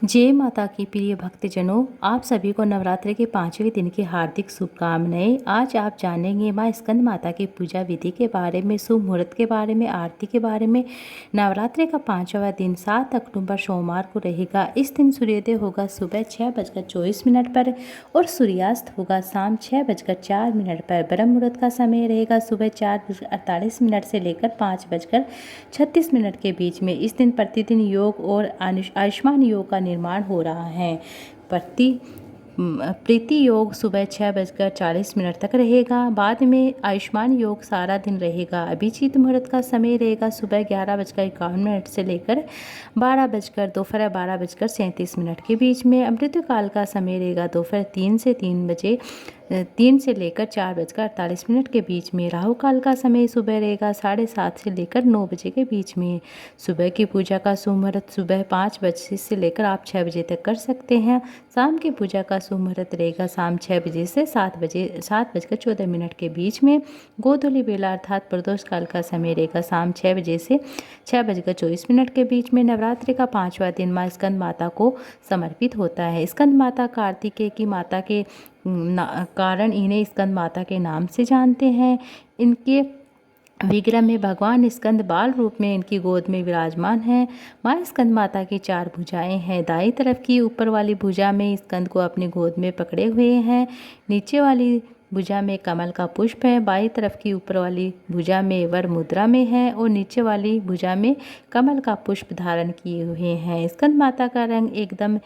जय माता की प्रिय भक्तजनों, आप सभी को नवरात्रि के 5वें दिन की हार्दिक शुभकामनाएं। आज आप जानेंगे मां स्कंद माता की पूजा विधि के बारे में, शुभ मुहूर्त के बारे में, आरती के बारे में। नवरात्रि का 5वां दिन 7 अक्टूबर सोमवार को रहेगा। इस दिन सूर्योदय होगा सुबह 6:24 पर और सूर्यास्त होगा शाम 6:04 पर। ब्रह्म मुहूर्त का समय रहेगा सुबह 4:48 से लेकर 5:36 के बीच में। इस दिन प्रतिदिन योग और आयुष्मान योग का निर्माण हो रहा है। प्रीति योग सुबह 6:40 तक रहेगा। बाद में आयुष्मान योग सारा दिन रहेगा। अभिजीत मुहूर्त का समय रहेगा सुबह 11:51 से लेकर दोपहर 12:37 के बीच में। अमृत काल का समय रहेगा दोपहर 3 से लेकर 4:48 के बीच में। राहु काल का समय सुबह रहेगा 7:30 से लेकर 9 बजे के बीच में। सुबह की पूजा का शुभ मुहूर्त सुबह 5 बजे से लेकर आप 6 बजे तक कर सकते हैं। शाम की पूजा का शुभ मुहूर्त रहेगा शाम 6 बजे से 7:14 के बीच में। गोधूली बेला अर्थात प्रदोष काल का समय रहेगा शाम 6 बजे से 6:24 के बीच में। नवरात्रि का 5वां दिन माँ स्कंद माता को समर्पित होता है। स्कंद माता कार्तिकेय की माता के कारण इन्हें स्कंद माता के नाम से जानते हैं। इनके विग्रह में भगवान स्कंद बाल रूप में इनकी गोद में विराजमान है। माँ स्कंद माता की 4 भुजाएं हैं। दाईं तरफ की ऊपर वाली भुजा में स्कंद को अपनी गोद में पकड़े हुए हैं। नीचे वाली भुजा में कमल का पुष्प है। बाईं तरफ की ऊपर वाली भुजा में वर मुद्रा में है और नीचे वाली भुजा में कमल का पुष्प धारण किए हुए हैं। स्कंद माता का रंग एकदम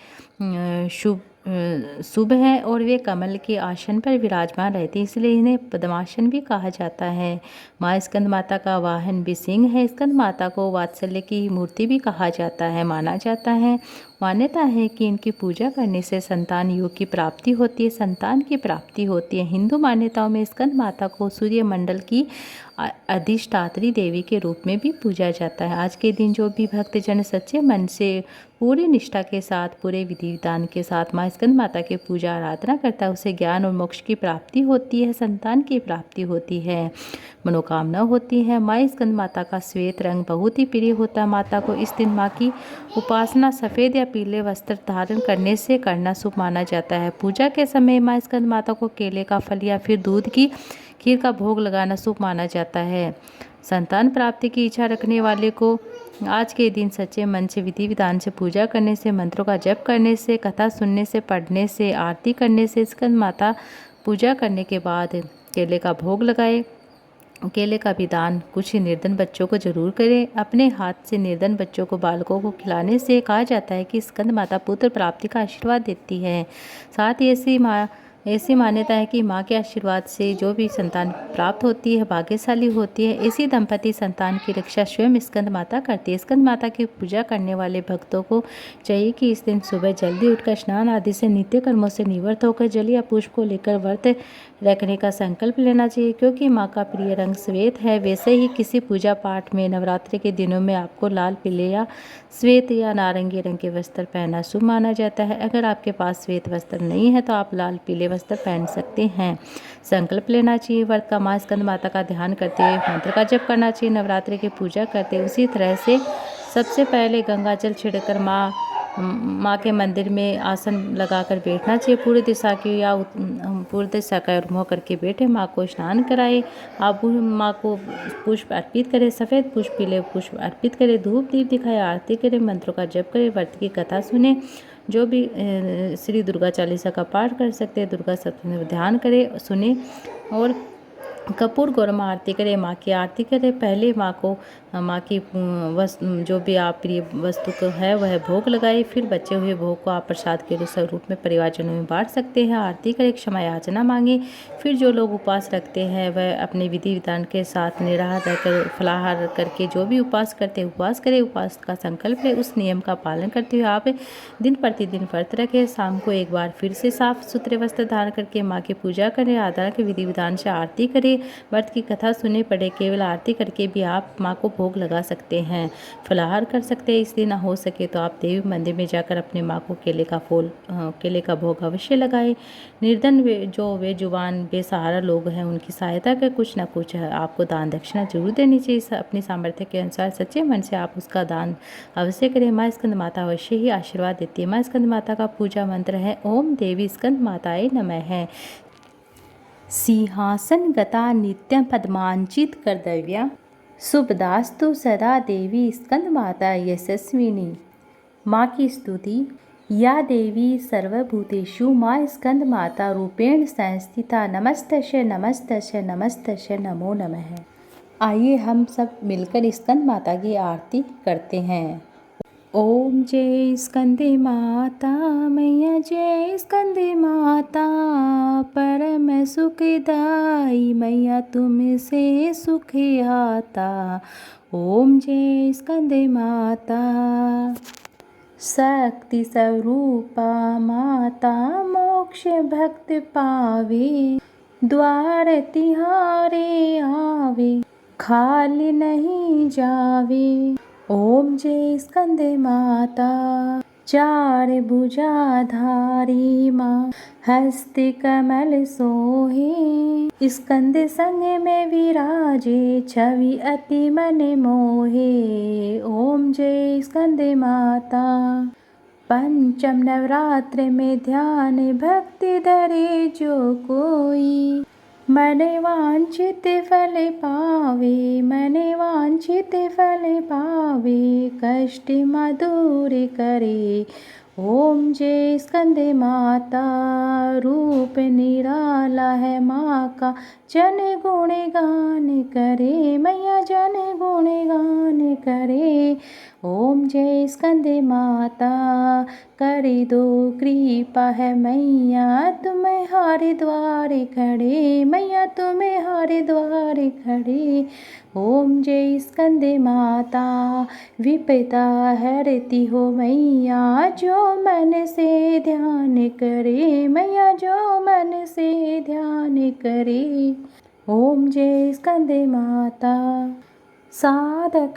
शुभ है और वे कमल के आसन पर विराजमान रहते हैं, इसलिए इन्हें पद्मासन भी कहा जाता है। माँ स्कंद माता का वाहन भी सिंह है। स्कंद माता को वात्सल्य की मूर्ति भी कहा जाता है, माना जाता है। मान्यता है कि इनकी पूजा करने से संतान योग की प्राप्ति होती है, संतान की प्राप्ति होती है। हिंदू मान्यताओं में स्कंद माता को सूर्य मंडल की अधिष्ठात्री देवी के रूप में भी पूजा जाता है। आज के दिन जो भी भक्तजन सच्चे मन से पूरी निष्ठा के साथ, पूरे विधि विधान के साथ माँ स्कंद माता की पूजा आराधना करता है, उसे ज्ञान और मोक्ष की प्राप्ति होती है, संतान की प्राप्ति होती है, मनोकामना होती है। माँ स्कंद माता का श्वेत रंग बहुत ही प्रिय होता है। माता को इस दिन माँ की उपासना सफ़ेद या पीले वस्त्र धारण करने से करना शुभ माना जाता है। पूजा के समय माँ स्कंद माता को केले का फल या फिर दूध की खीर का भोग लगाना शुभ माना जाता है। संतान प्राप्ति की इच्छा रखने वाले को आज के दिन सच्चे मन से विधि विधान से पूजा करने से, मंत्रों का जप करने से, कथा सुनने से, पढ़ने से, आरती करने से, स्कंद माता पूजा करने के बाद केले का भोग लगाए। केले का भी दान कुछ निर्धन बच्चों को जरूर करें। अपने हाथ से निर्धन बच्चों को, बालकों को खिलाने से कहा जाता है कि स्कंद माता पुत्र प्राप्ति का आशीर्वाद देती है। साथ ही ऐसी मान्यता है कि माँ के आशीर्वाद से जो भी संतान प्राप्त होती है भाग्यशाली होती है। ऐसी दंपति संतान की रक्षा स्वयं स्कंद माता करती है। स्कंद माता की पूजा करने वाले भक्तों को चाहिए कि इस दिन सुबह जल्दी उठकर स्नान आदि से नित्य कर्मों से निवृत्त होकर जल या पुष्प को लेकर व्रत रखने का संकल्प लेना चाहिए। क्योंकि माँ का प्रिय रंग श्वेत है, वैसे ही किसी पूजा पाठ में नवरात्रि के दिनों में आपको लाल, पीले या श्वेत या नारंगी रंग के वस्त्र पहनना शुभ माना जाता है। अगर आपके पास श्वेत वस्त्र नहीं है तो आप लाल, पीले वस्त्र पहन सकते हैं। संकल्प लेना चाहिए। व्रत का माँ स्कंद माता का ध्यान करते हुए मंत्र का जप करना चाहिए। नवरात्रि की पूजा करते उसी तरह से सबसे पहले गंगा जल छिड़कर माँ के मंदिर में आसन लगाकर बैठना चाहिए। पूर्व दिशा की या पूर्व दिशा का मुँह करके बैठे, माँ को स्नान कराए। आप माँ को पुष्प अर्पित करें, सफ़ेद पुष्प, पीले पुष्प अर्पित करें, धूप दीप दिखाए, आरती करें, मंत्रों का जप करें, व्रत की कथा सुने। जो भी श्री दुर्गा चालीसा का पाठ कर सकते हैं, दुर्गा सप्तमी ध्यान करें, सुने और कपूर गौरम आरती करें, माँ की आरती करें। पहले माँ को माँ की जो भी आप प्रिय वस्तु को है वह भोग लगाए। फिर बचे हुए भोग को आप प्रसाद के रूप में परिवारजनों में बांट सकते हैं। आरती करें, क्षमा याचना मांगे। फिर जो लोग उपवास रखते हैं वह अपने विधि विधान के साथ निराहार रहकर, फलाहार करके जो भी उपवास करते हैं उपवास करें। उपवास का संकल्प लें, उस नियम का पालन करते हुए आप दिन प्रतिदिन व्रत रखें। शाम को एक बार फिर से साफ सुथरे वस्त्र धारण करके माँ की पूजा करें, आराधना के विधि विधान से आरती करें। के व्रत की कथा सुने पड़े, केवल आरती करके भी आप माँ को भोग लगा सकते हैं। फलाहार कर सकते हैं। इस दिन हो सके तो आप देवी मंदिर में जाकर अपने माँ को केले का भोग अवश्य लगाए। निर्धन जो बेजुबान बेसहारा लोग हैं उनकी सहायता कर कुछ ना कुछ आपको दान दक्षिणा जरूर देनी चाहिए। अपनी सामर्थ्य के अनुसार सच्चे मन से आप उसका दान अवश्य करें। माँ स्कंद माता अवश्य ही आशीर्वाद देती है। माँ स्कंद माता का पूजा मंत्र है ओम देवी स्कंद माताए नमः है। सिंहासन गता नित्यं पद्मांचित कर्तव्या शुभदास्तु सदा देवी स्कंद माता यशस्विनी। माँ की स्तुति। या देवी सर्वभूतेषु माँ स्कंद माता रूपेण संस्थिता नमस्तस्य नमस्तस्य नमस्तस्य नमो नमः। आइए हम सब मिलकर स्कंद माता की आरती करते हैं। ओम जय स्कंदे माता मैया जय स्कंदे माता परम सुखदाई मैया तुमसे सुख आता। ओम जय स्कंदे माता शक्ति स्वरूपा माता मोक्ष भक्त पावे द्वार तिहारे आवे खाली नहीं जावे। ओम जय स्कंदे माता चार भुजाधारी माँ हस्त कमल सोहे स्कंद संग में विराजे छवि अति मन मोहे। ओम जय स्कंदे माता पंचम नवरात्र में ध्यान भक्ति धरे जो कोई मन वांछित फल पावे मन वांछित फल पावे कष्ट मधुर करे। ओम जय स्कंदे माता रूप निराला है माँ का जन गुण गान करे मैया जन गुण गान करे। ओम जय स्कंदे माता करे दो कृपा है मैया तुम्हारे द्वार खड़े मैया तुम्हारे द्वार खड़े। ओम जय स्कंदे माता विपदा हरती हो मैया जो मन से ध्यान करे मैया जो मन से ध्यान करे। ओम जय स्कंदे माता साधक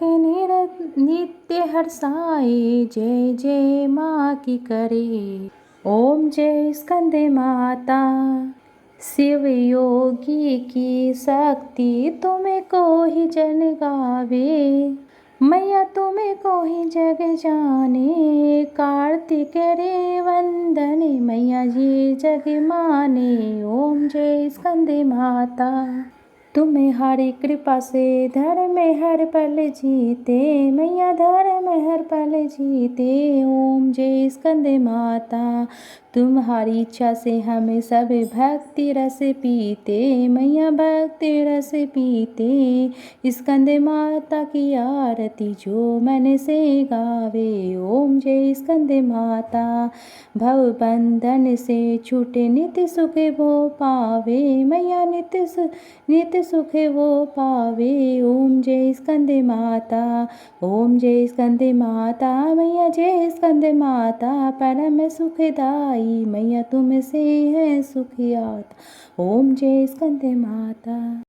नित्य हर्षाए जय जय माँ की करे। ओम जय स्कंदे माता शिव योगी की शक्ति तुम्हें को ही जन गावे मैया तुम्हें को ही जग जाने कार्तिक रे वंदन मैया जी जग माने। ओम जय स्कंदे माता तुम्हारी कृपा से धर्म हर पल जीते मैया धर्म हर पल जीते। ओम जय स्कंदे माता तुम्हारी इच्छा से हमें सब भक्ति रस पीते मैया भक्ति रस पीते। स्कंदे माता की आरती जो मन से गावे। ओम जय स्कंदे माता भव बंधन से छूटे नित्य सुख वो पावे मैया नित्य सुख वो पावे। ओम जय स्कंदे माता ओम जय स्कंदे माता मैया जय स्कंदे माता परम सुखदाई मैया तुमसे है सुख आता। ओम जय स्कंदे माता।